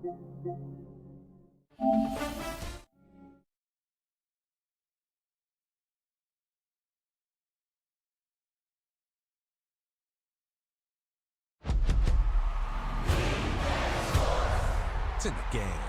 It's in the game.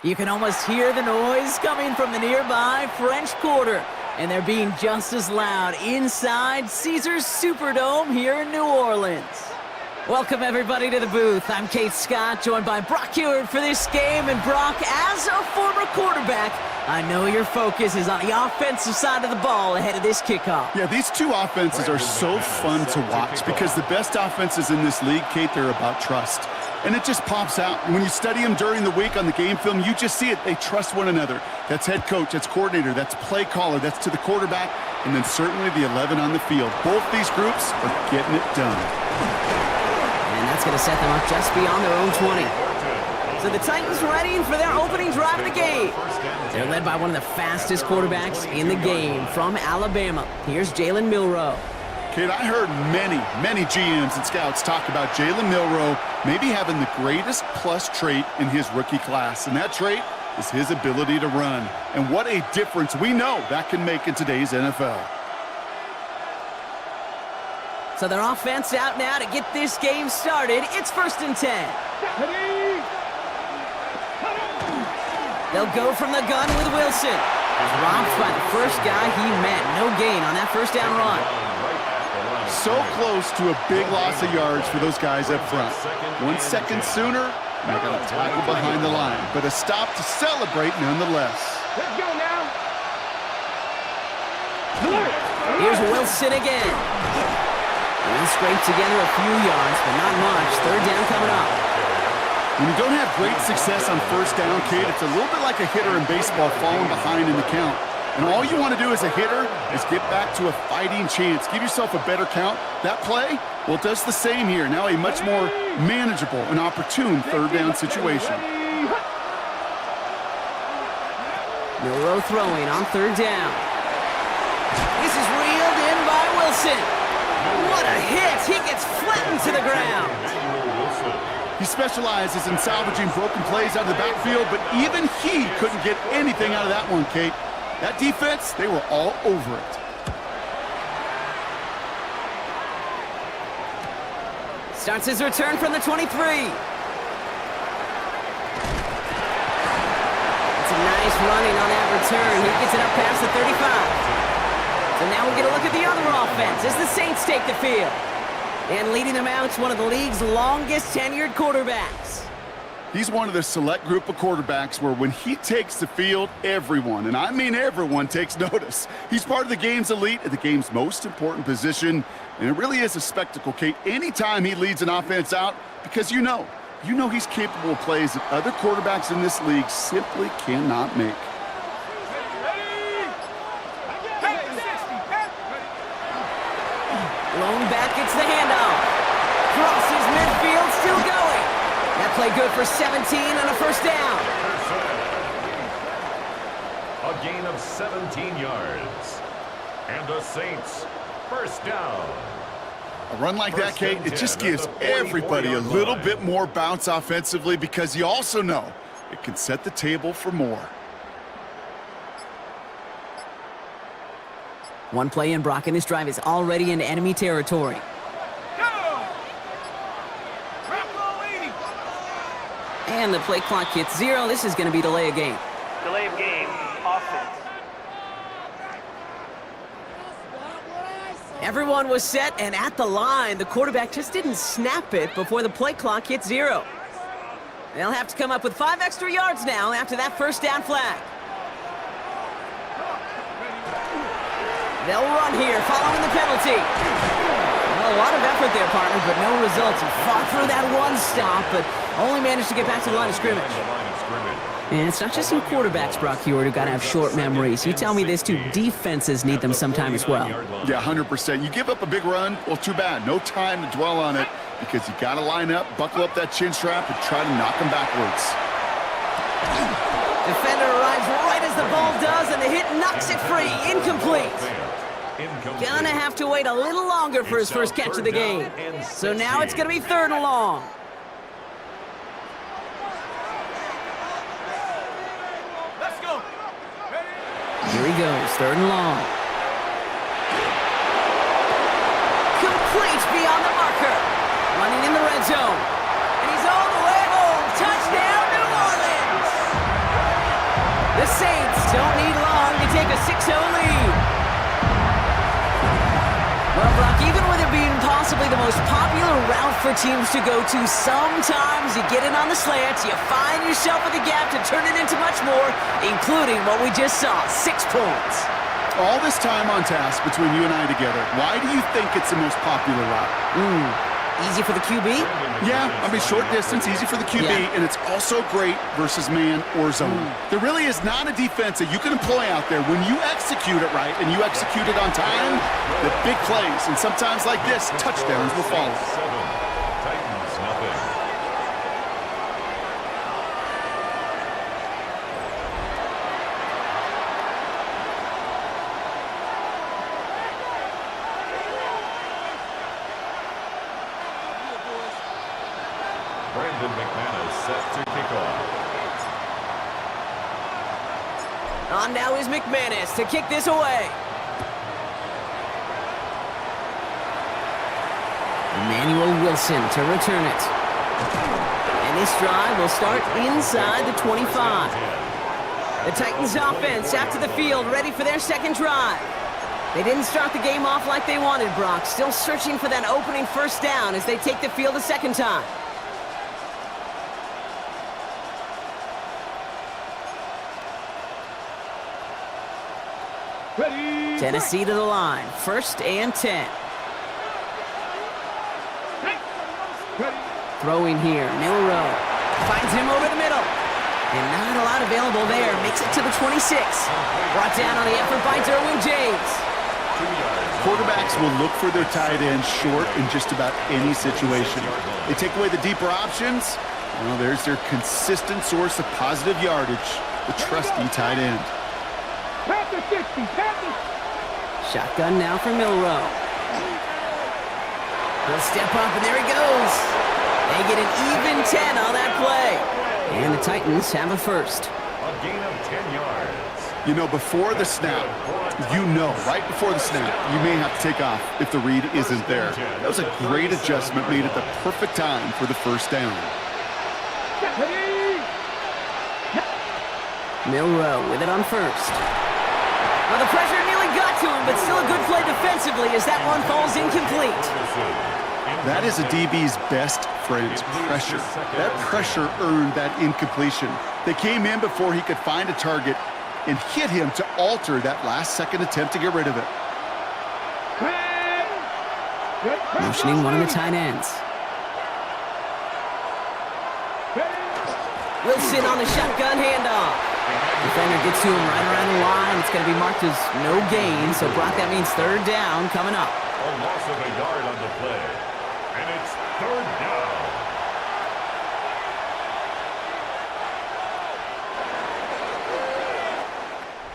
You can almost hear the noise coming from the nearby French Quarter, and they're being just as loud inside Caesars Superdome here in New Orleans. Welcome, everybody, to the booth. I'm Kate Scott, joined by Brock Hewitt for this game. And Brock, as a former quarterback, I know your focus is on the offensive side of the ball ahead of this kickoff. Yeah, these two offenses are so fun to watch because the best offenses in this league, Kate, they're about trust. And it just pops out. When you study them during the week on the game film, you just see it. They trust one another. That's head coach, that's coordinator, that's play caller, that's to the quarterback, and then certainly the 11 on the field. Both these groups are getting it done. And that's going to set them up just beyond their own 20. So the Titans ready for their opening drive of the game. They're led by one of the fastest quarterbacks in the game from Alabama. Here's Jalen Milroe. Kate, I heard many GMs and scouts talk about Jalen Milroe maybe having the greatest plus trait in his rookie class, and that trait is his ability to run. And what a difference we know that can make in today's NFL. So their offense out now to get this game started. It's 1st and 10. They'll go from the gun with Wilson. He's robbed by the first guy he met. No gain on that first down run. So close to a big loss of yards for those guys up front. 1 second sooner, and they're going to tackle behind the line. But a stop to celebrate nonetheless. Let's go now. Here's Wilson again. He'll scrape together a few yards, but not much. 3rd down coming up. When you don't have great success on 1st down, Kate, it's a little bit like a hitter in baseball falling behind in the count. And all you want to do as a hitter is get back to a fighting chance. Give yourself a better count. That play, well, it does the same here. Now a much more manageable and opportune 3rd down situation. Milroe throwing on 3rd down. This is reeled in by Wilson. What a hit! He gets flattened to the ground. He specializes in salvaging broken plays out of the backfield, but even he couldn't get anything out of that one, Kate. That defense, they were all over it. Starts his return from the 23. It's a nice running on that return. He gets it up past the 35. So now we get a look at the other offense as the Saints take the field. And leading them out is one of the league's longest tenured quarterbacks. He's one of the select group of quarterbacks where when he takes the field, everyone, and I mean everyone, takes notice. He's part of the game's elite at the game's most important position, and it really is a spectacle, Kate, anytime he leads an offense out, because you know he's capable of plays that other quarterbacks in this league simply cannot make. Lone back gets the handoff. Crosses midfield, still going. That play good for 17 on a 1st down. A gain of 17 yards. And the Saints, 1st down. A run like that, Kate, it just gives everybody a little bit more bounce offensively because you also know it can set the table for more. One play in, Brock, and this drive is already into enemy territory. And the play clock hits 0. This is going to be delay of game. Delay of game. Offense. Everyone was set and at the line. The quarterback just didn't snap it before the play clock hit 0. They'll have to come up with 5 extra yards now after that 1st down flag. They'll run here following the penalty. Well, a lot of effort there, partner, but no results. He fought through that one stop, but only managed to get back to the line of scrimmage. And it's not just some quarterbacks, Brock Hewitt, who got to have short memories. You tell me this too, defenses need them sometime as well. Yeah, 100%. You give up a big run, well, too bad. No time to dwell on it because you got to line up, buckle up that chin strap, and try to knock them backwards. Defender arrives right as the ball does, and the hit knocks it free. Incomplete. Gonna have to wait a little longer for his first catch of the game. So now it's gonna be 3rd and long. Let's go. Here he goes, 3rd and long. Complete beyond the marker. Running in the red zone. And he's all the way home. Touchdown, New Orleans. The Saints don't need long to take a 6-0 lead. Well, Brock, even with it being possibly the most popular route for teams to go to, sometimes you get in on the slants, you find yourself in the gap to turn it into much more, including what we just saw, 6 points. All this time on task between you and I together, why do you think it's the most popular route? Easy for the QB? Yeah, I mean, short distance, easy for the QB, and it's also great versus man or zone. There really is not a defense that you can employ out there when you execute it right and you execute it on time, the big plays, and sometimes like this, touchdowns will follow. Titans, nothing. Brandon McManus set to kick off. On now is McManus to kick this away. Emmanuel Wilson to return it. And this drive will start inside the 25. The Titans offense out to the field, ready for their second drive. They didn't start the game off like they wanted, Brock. Still searching for that opening first down as they take the field a second time. Ready. Tennessee to the line. 1st and 10. Throwing here. Milrow finds him over the middle. And not a lot available there. Makes it to the 26. Brought down on the effort by Derwin James. Quarterbacks will look for their tight end short in just about any situation. They take away the deeper options. Well, there's their consistent source of positive yardage, the trusty tight end. Panther 60. Panther. Shotgun now for Milrow. He'll step up, and there he goes. They get an even 10 on that play. And the Titans have a first. A gain of 10 yards. You know, before the snap, right before the snap, you may have to take off if the read isn't there. That was a great adjustment made at the perfect time for the first down. Milrow with it on first. Well, the pressure nearly got to him, but still a good play defensively as that one falls incomplete. That is a DB's best friend, pressure. That pressure earned that incompletion. They came in before he could find a target and hit him to alter that last-second attempt to get rid of it. Motioning one of the tight ends. Wilson on the shotgun handoff. Defender gets to him right around the line. It's going to be marked as no gain, so Brock, that means 3rd down coming up. A loss of a yard on the play. And it's 3rd down.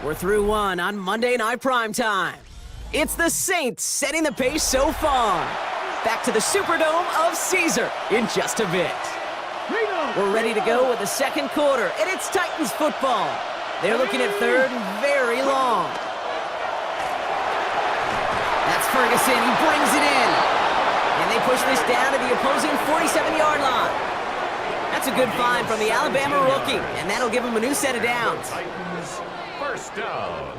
We're through one on Monday Night Primetime. It's the Saints setting the pace so far. Back to the Superdome of Caesar in just a bit. We're ready to go with the second quarter, and it's Titans football. They're looking at 3rd and very long. That's Ferguson. He brings it in. And they push this down to the opposing 47-yard line. That's a good find from the Alabama rookie, and that'll give him a new set of downs. Titans, first down.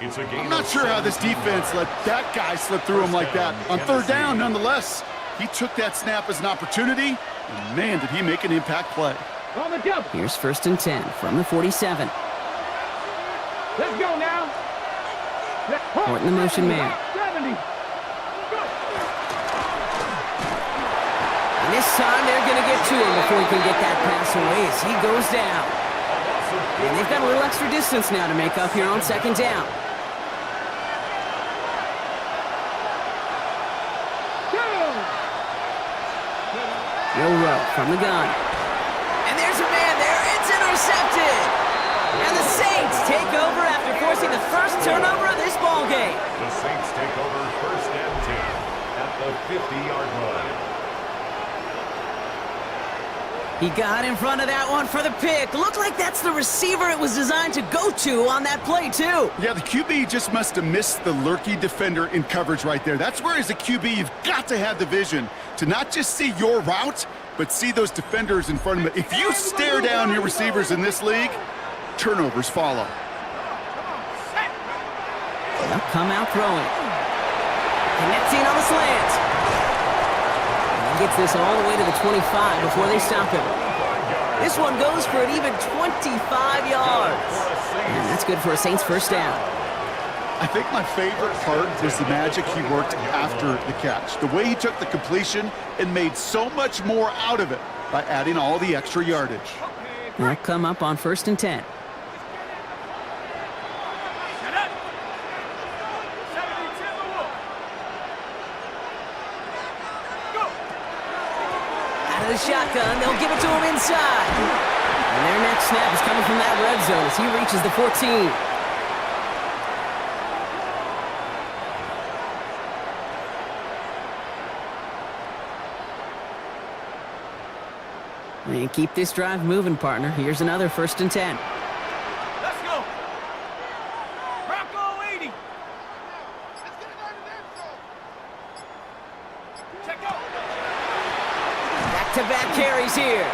It's a game. I'm not sure how this defense let that guy slip through him like that. On 3rd down, nonetheless, he took that snap as an opportunity, and man, did he make an impact play. On the jump. Here's 1st and 10 from the 47. Let's go now. Horton the motion man. 70. And this time they're going to get to him before he can get that pass away as he goes down. And they've got a little extra distance now to make up here on 2nd down. Milrow from the gun. And there's a man there. It's intercepted. And the Saints take over after forcing the first turnover of this ballgame. The Saints take over 1st and 10 at the 50-yard line. He got in front of that one for the pick. Looked like that's the receiver it was designed to go to on that play, too. Yeah, the QB just must have missed the lurky defender in coverage right there. That's where, as a QB, you've got to have the vision to not just see your route, but see those defenders in front of it. If you stare down your receivers in this league, turnovers follow. They'll come out throwing. Connecting on the slant. Gets this all the way to the 25 before they stop him. This one goes for an even 25 yards. And that's good for a Saints first down. I think my favorite part was the magic he worked after the catch. The way he took the completion and made so much more out of it by adding all the extra yardage. They'll come up on 1st and 10. The shotgun, they'll give it to him inside. And their next snap is coming from that red zone as he reaches the 14. And keep this drive moving, partner. Here's another 1st and 10. Let's go. Bronco 80. Check out. Back-to-back carries here.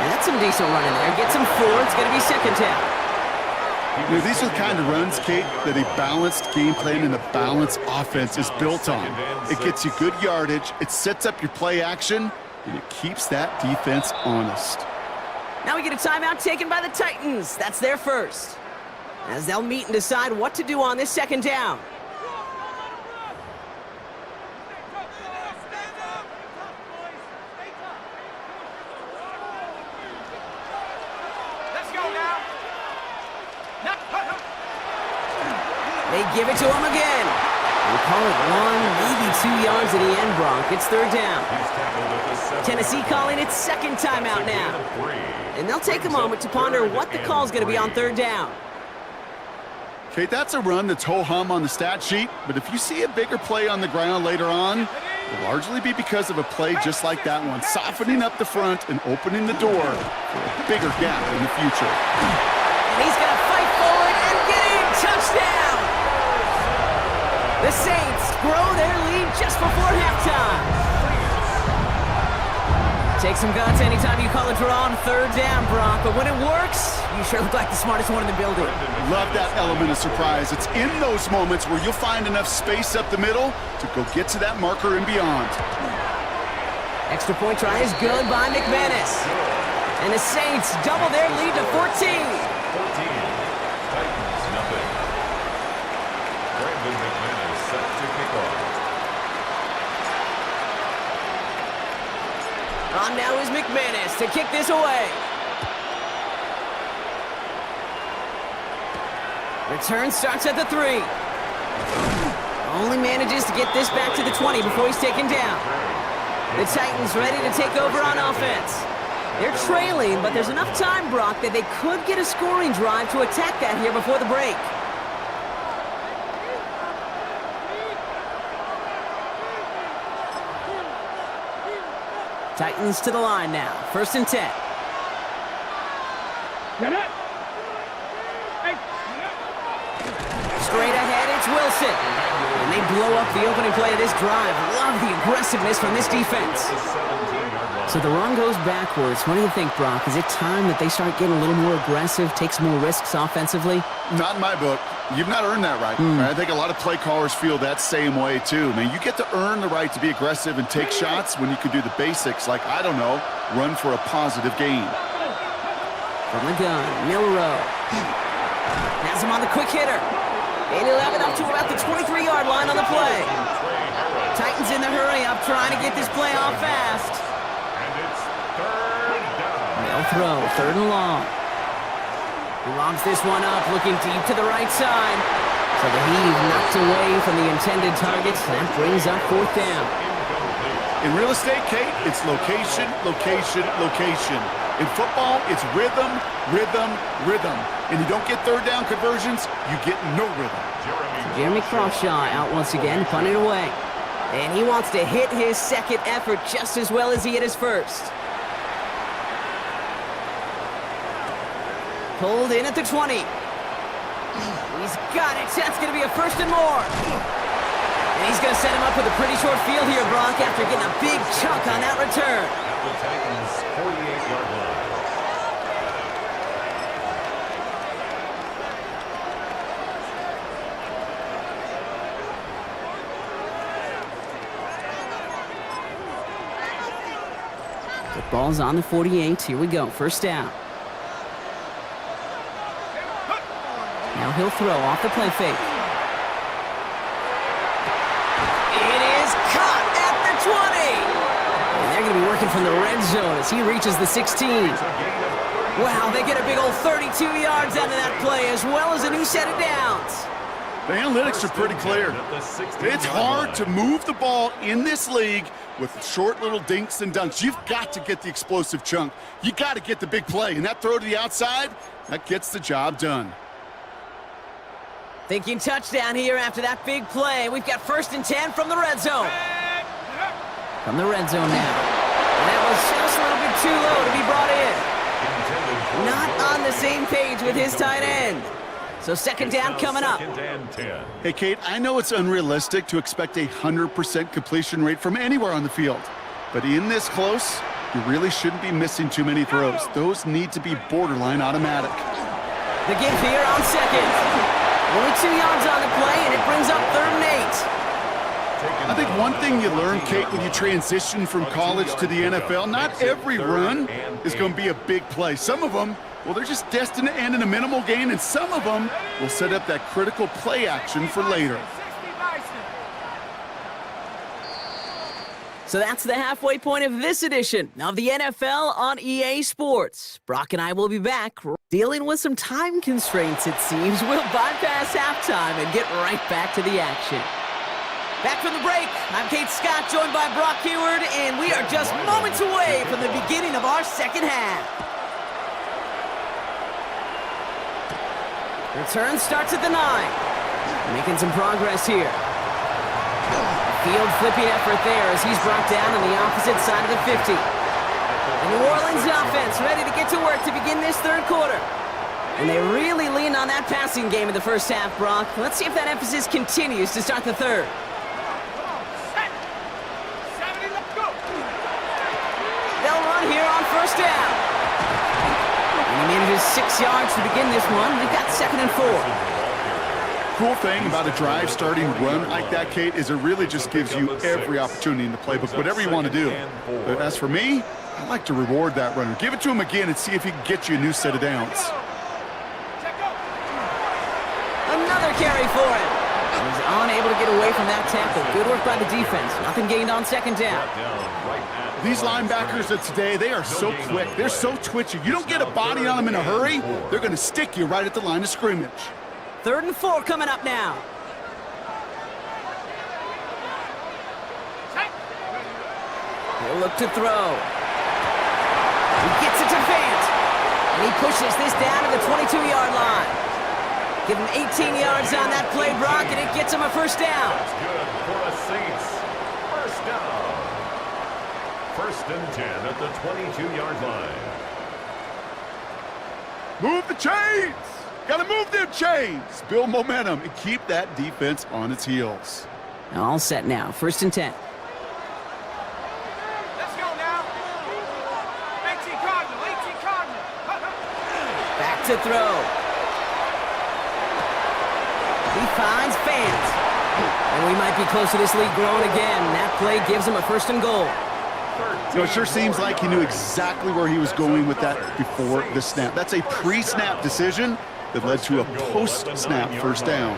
That's some decent running there. Gets him 4. It's going to be 2nd down. You know, these are the kind of runs, Kate, that a balanced game plan and a balanced offense is built on. It gets you good yardage, it sets up your play action, and it keeps that defense honest. Now we get a timeout taken by the Titans. That's their first. As they'll meet and decide what to do on this 2nd down. Let's go now. They give it to him again. We'll call it 1, maybe 2 yards at the end, Bronk. It's 3rd down. Tennessee calling its 2nd timeout now. And they'll take a moment to ponder what the call's going to be on 3rd down. Kate, that's a run that's ho-hum on the stat sheet, but if you see a bigger play on the ground later on, it'll largely be because of a play just like that one, softening up the front and opening the door for a bigger gap in the future. And he's going to fight forward and get in. Touchdown! The Saints grow their lead just before halftime. Take some guts anytime you call a draw on 3rd down, Bronk, but when it works, you sure look like the smartest one in the building. Love that element of surprise. It's in those moments where you'll find enough space up the middle to go get to that marker and beyond. Extra point try is good by McManus. And the Saints double their lead to 14. 14. Titans, nothing. Brandon McManus set to kick off. On now is McManus to kick this away. Return starts at the 3. Only manages to get this back to the 20 before he's taken down. The Titans ready to take over on offense. They're trailing, but there's enough time, Brock, that they could get a scoring drive to attack that here before the break. Titans to the line now. 1st and 10. Get it. Hey. Straight ahead, it's Wilson. And they blow up the opening play of this drive. Love the aggressiveness from this defense. So the run goes backwards. What do you think, Brock? Is it time that they start getting a little more aggressive, take some more risks offensively? Not in my book. You've not earned that right. I think a lot of play callers feel that same way, too. I mean, you get to earn the right to be aggressive and take shots when you can do the basics, like, I don't know, run for a positive gain. From the gun, Milrow. Has him on the quick hitter. 8-11 up to about the 23-yard line on the play. Titans in the hurry up, trying to get this play off fast. And it's 3rd down. They'll throw, 3rd and long. He lobs this one up, looking deep to the right side. So the heave knocked away from the intended target. That brings up 4th down. In real estate, Kate, it's location, location, location. In football, it's rhythm, rhythm, rhythm. And you don't get 3rd down conversions, you get no rhythm. Jeremy Crawshaw out once again, punted away. And he wants to hit his 2nd effort just as well as he hit his 1st. Pulled in at the 20. He's got it. That's going to be a 1st and more. And he's going to set him up with a pretty short field here, Brock, after getting a big chunk on that return. At the Titans' 48-yard line. The ball's on the 48. Here we go. 1st down. Now he'll throw off the play fake. It is caught at the 20. And they're going to be working from the red zone as he reaches the 16. Wow, they get a big old 32 yards out of that play, as well as a new set of downs. The analytics are pretty clear. It's hard to move the ball in this league with short little dinks and dunks. You've got to get the explosive chunk. You got to get the big play, and that throw to the outside, that gets the job done. Thinking touchdown here after that big play. We've got 1st and 10 from the red zone. From the red zone now. And that was just a little bit too low to be brought in. Not on the same page with his tight end. So second down coming up. Hey, Kate, I know it's unrealistic to expect a 100% completion rate from anywhere on the field. But in this close, you really shouldn't be missing too many throws. Those need to be borderline automatic. The give here on second. Only 2 yards on the play, and it brings up 3rd and 8. I think one thing you learn, Kate, when you transition from college to the NFL, not every run is going to be a big play. Some of them, well, they're just destined to end in a minimal gain, and some of them will set up that critical play action for later. So that's the halfway point of this edition of the NFL on EA Sports. Brock and I will be back dealing with some time constraints, it seems. We'll bypass halftime and get right back to the action. Back from the break, I'm Kate Scott, joined by Brock Heward, and we are just moments away from the beginning of our second half. Return starts at the 9. Making some progress here. Field flipping effort there as he's brought down on the opposite side of the 50. The New Orleans offense ready to get to work to begin this third quarter. And they really leaned on that passing game in the first half, Brock. Let's see if that emphasis continues to start the third. They'll run here on first down. And he manages 6 yards to begin this one. We've got 2nd and 4. Cool thing about a drive starting run like that, Kate, is it really just gives you every opportunity in the playbook, whatever you want to do. But as for me, I like to reward that runner. Give it to him again and see if he can get you a new set of downs. Another carry for him. He was unable to get away from that tackle. Good work by the defense. Nothing gained on second down. These linebackers of today, they are so quick. They're so twitchy. You don't get a body on them in a hurry, they're going to stick you right at the line of scrimmage. 3rd and 4 coming up now. He'll look to throw. He gets it to Fant. And he pushes this down to the 22-yard line. Give him 18 yards on that play, Brock, and it gets him a first down. That's good for the Saints. First down. 1st and 10 at the 22-yard line. Move the chains! Gotta move them chains! Build momentum and keep that defense on its heels. All set now. 1st and 10. Let's go now. 18 Cardinal, 18 Cardinal. Back to throw. He finds Fant. And we might be close to this lead growing again. That play gives him a 1st and goal. You know, it sure seems like he knew exactly where he was going with that before the snap. That's a pre-snap decision that led to a post-snap first down.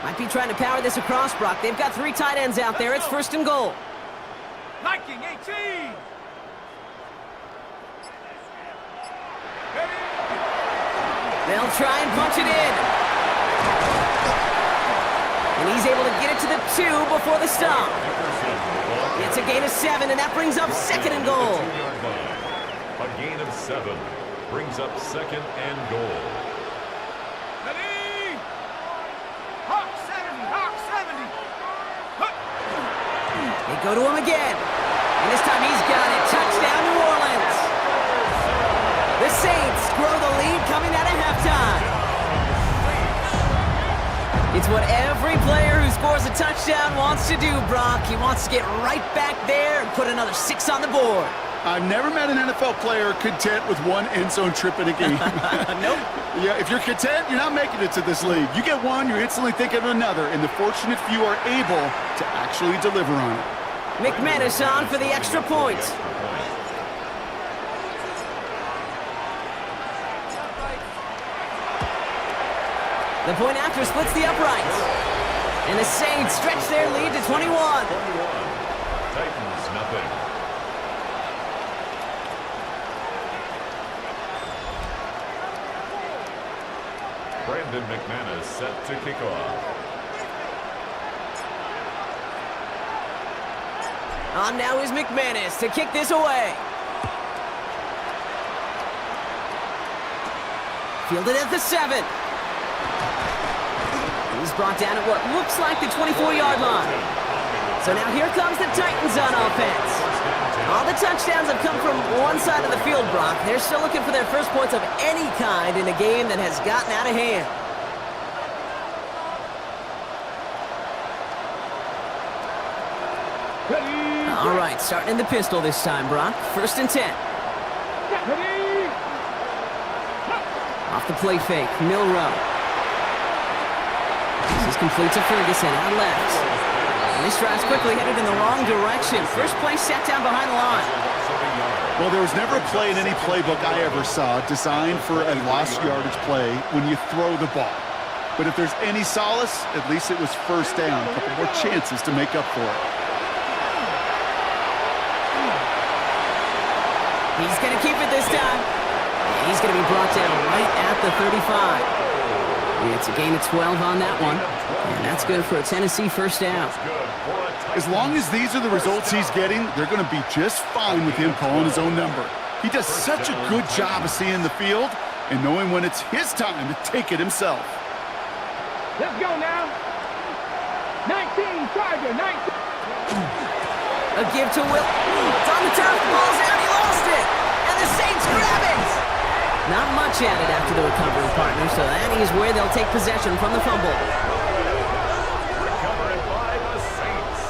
Might be trying to power this across, Brock. They've got 3 tight ends out there. It's 1st and goal. Viking 18. They'll try and punch it in. And he's able to get it to the 2 before the stop. It's a gain of 7, and that brings up 2nd and goal. A gain of 7 brings up 2nd and goal. Ready? Hawk 70, Hawk 70. They go to him again. And this time he's got it. Touchdown, New Orleans. The Saints grow the lead coming out of halftime. It's what every player who scores a touchdown wants to do, Brock. He wants to get right back there and put another 6 on the board. I've never met an NFL player content with one end zone trip in a game. Nope. Yeah, if you're content, you're not making it to this league. You get one, you're instantly thinking of another, and the fortunate few are able to actually deliver on it. McManus on for the extra point. The point after splits the uprights. And the Saints stretch their lead to 21. Titans, nothing. Brandon McManus set to kick off. On now is McManus to kick this away. Fielded at the 7. He's brought down at what looks like the 24-yard line. So now here comes the Titans on offense. All the the touchdowns have come from one side of the field, Brock. They're still looking for their first points of any kind in a game that has gotten out of hand. All right, starting in the pistol this time, Brock. 1st and 10. Off the play fake, Milrow. This is complete to Ferguson, out left. And this drive's quickly headed in the wrong direction. First play set down behind the line. Well, there was never a play in any playbook I ever saw designed for a lost yardage play when you throw the ball. But if there's any solace, at least it was first down. A couple more chances to make up for it. He's going to keep it this time. And he's going to be brought down right at the 35. It's a gain of 12 on that one. And that's good for a Tennessee first down. As long as these are the results he's getting, they're going to be just fine with him calling his own number. He does such a good job of seeing the field and knowing when it's his time to take it himself. Let's go now. 19, Tiger, 19. A give to Will. It's on the turf. The ball's out. He lost it. And the Saints grab it. Not much added after the recovery partner, so that is where they'll take possession from the fumble. Recovered by the Saints.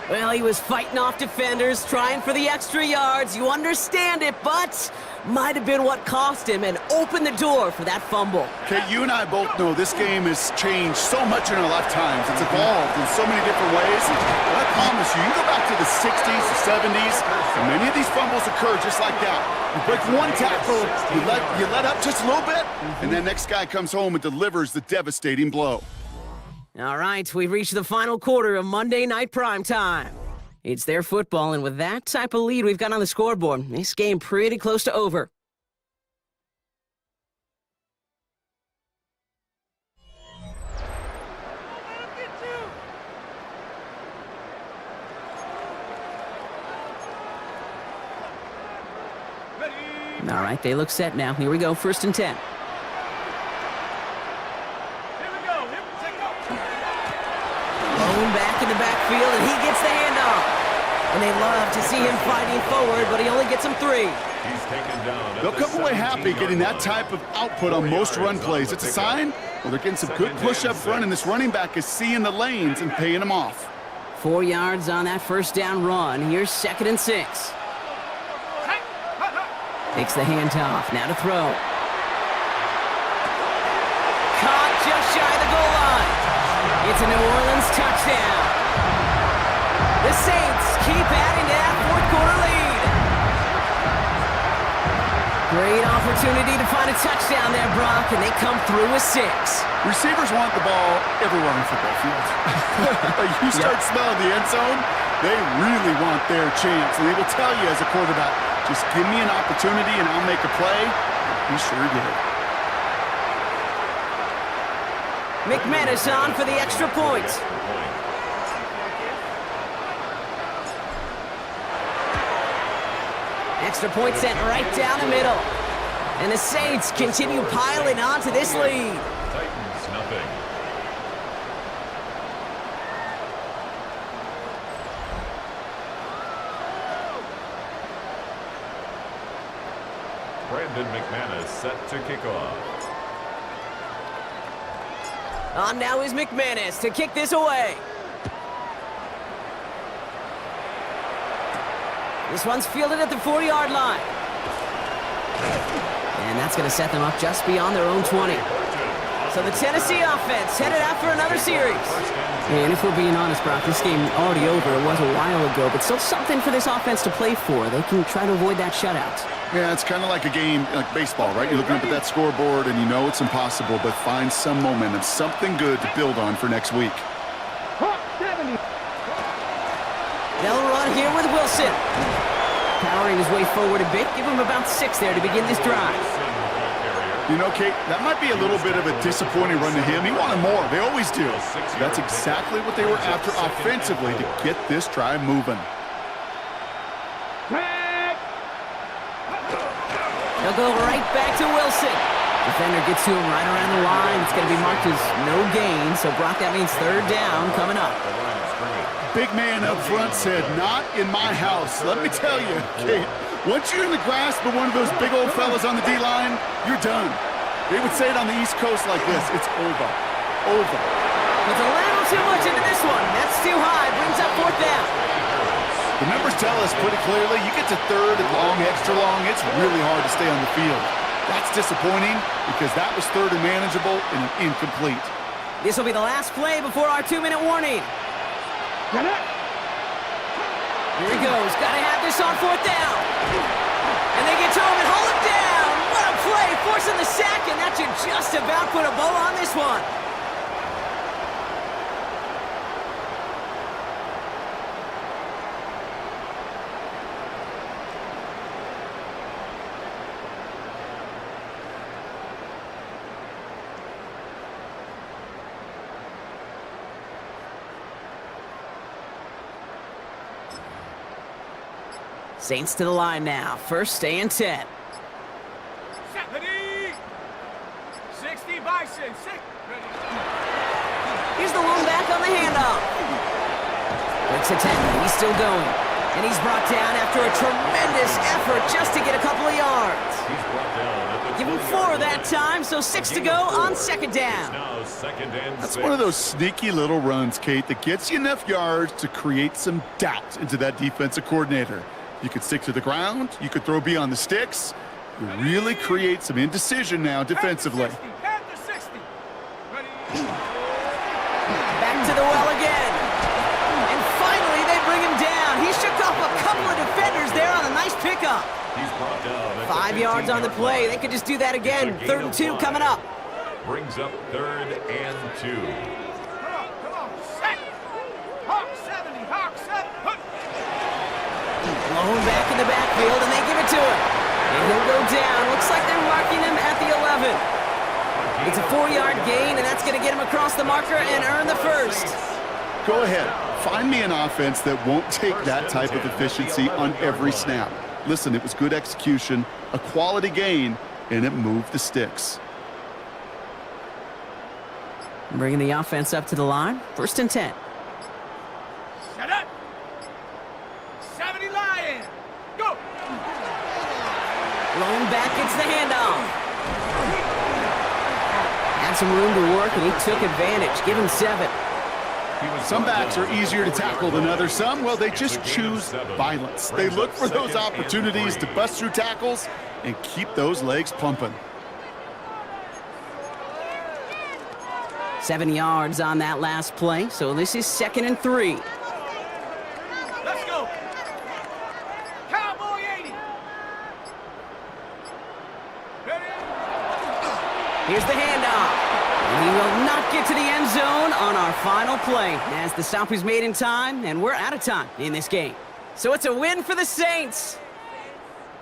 Well, he was fighting off defenders, trying for the extra yards. You understand it, but might have been what cost him and opened the door for that fumble. Okay, you and I both know this game has changed so much in our lifetimes. It's evolved in so many different ways. But I promise you, you go back to the 60s, the 70s, and many of these fumbles occur just like that. You break one tackle, you let up just a little bit, and the next guy comes home and delivers the devastating blow. All right, we've reached the final quarter of Monday Night Primetime. It's their football, and with that type of lead we've got on the scoreboard, this game pretty close to over. All right, they look set now. Here we go, 1st and 10. Back in the backfield, and he gets the handoff. And they love to see him fighting forward, but he only gets him 3. He's taken down. They'll come away happy getting that type of output on most run plays. It's a sign, well, they're getting some good push up front, and this running back is seeing the lanes and paying them off. 4 yards on that first down run. Here's 2nd and 6. Takes the handoff, now to throw. Caught just shy of the goal line. It's a New Orleans touchdown. The Saints keep adding to that 4th quarter lead. Great opportunity to find a touchdown there, Brock, and they come through with 6. Receivers want the ball everywhere on the football field. You start smelling the end zone, they really want their chance. And they will tell you as a quarterback, just give me an opportunity and I'll make a play. He sure did. McManus on for the extra point. Extra point sent right down the middle. And the Saints continue piling onto this lead. Titans, nothing. Brandon McManus set to kick off. On now is McManus to kick this away. This one's fielded at the 40-yard line. And that's going to set them up just beyond their own 20. So the Tennessee offense headed out for another series. And if we're being honest, Brock, this game already over. It was a while ago, but still something for this offense to play for. They can try to avoid that shutout. Yeah, it's kind of like a game, like baseball, right? You're looking up at that scoreboard, and you know it's impossible, but find some momentum, something good to build on for next week. They'll run here with Wilson. Powering his way forward a bit. Give him about 6 there to begin this drive. You know, Kate, that might be a little bit of a disappointing run to him. He wanted more. They always do. That's exactly what they were after offensively to get this drive moving. They'll go right back to Wilson. Defender gets to him right around the line. It's going to be marked as no gain, so Brock, that means third down coming up. Big man up front said, not in my house. Let me tell you, Kate, once you're in the grasp of one of those big old fellas on the D-line, you're done. They would say it on the East Coast like this, it's over. Over. It's a little too much into this one. That's too high. Brings up fourth down. The numbers tell us pretty clearly, you get to third and long, extra long, it's really hard to stay on the field. That's disappointing because that was third and manageable and an incomplete. This will be the last play before our 2-minute warning. Here he goes. Got to have this on fourth down. And they get to him and haul him down. What a play, forcing the sack, and that should just about put a bow on this one. Saints to the line now. First and 10. 70. 60 Bison. 6. Ready. Here's the lone back on the handoff. Breaks a 10. He's still going. And he's brought down after a tremendous effort just to get a couple of yards. Give him 4 that time, so 6 to go on second down. That's one of those sneaky little runs, Kate, that gets you enough yards to create some doubt into that defensive coordinator. You could stick to the ground. You could throw beyond the sticks. You really create some indecision now defensively. Panther 60. Ready. Back to the well again. And finally, they bring him down. He shook off a couple of defenders there on a nice pickup. 5 yards on the play. They could just do that again. Third and 2 coming up. Brings up third and 2. Come on. Set. Hawk 70. Hawk 7. Lone back in the backfield, and they give it to him. And he'll go down. Looks like they're marking him at the 11. It's a 4-yard gain, and that's going to get him across the marker and earn the first. Go ahead. Find me an offense that won't take that type of efficiency on every snap. Listen, it was good execution, a quality gain, and it moved the sticks. Bringing the offense up to the line. First and 10. Set up. 70 Lion. Go. Lone back gets the handoff. Had some room to work, and he took advantage. Give him 7. Some backs are easier to tackle than others. Some, well, they just choose violence. They look for those opportunities to bust through tackles and keep those legs pumping. 7 yards on that last play, so this is 2nd and 3. Let's go. Cowboy 80. Ready. Here's the handoff. And he will not get to the end zone on our final play as the stop was made in time, and we're out of time in this game. So it's a win for the Saints.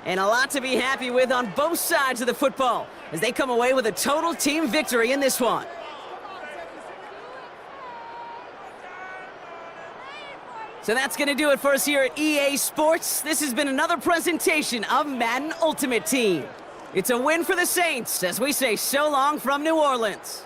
And a lot to be happy with on both sides of the football as they come away with a total team victory in this one. So that's going to do it for us here at EA Sports. This has been another presentation of Madden Ultimate Team. It's a win for the Saints as we say so long from New Orleans.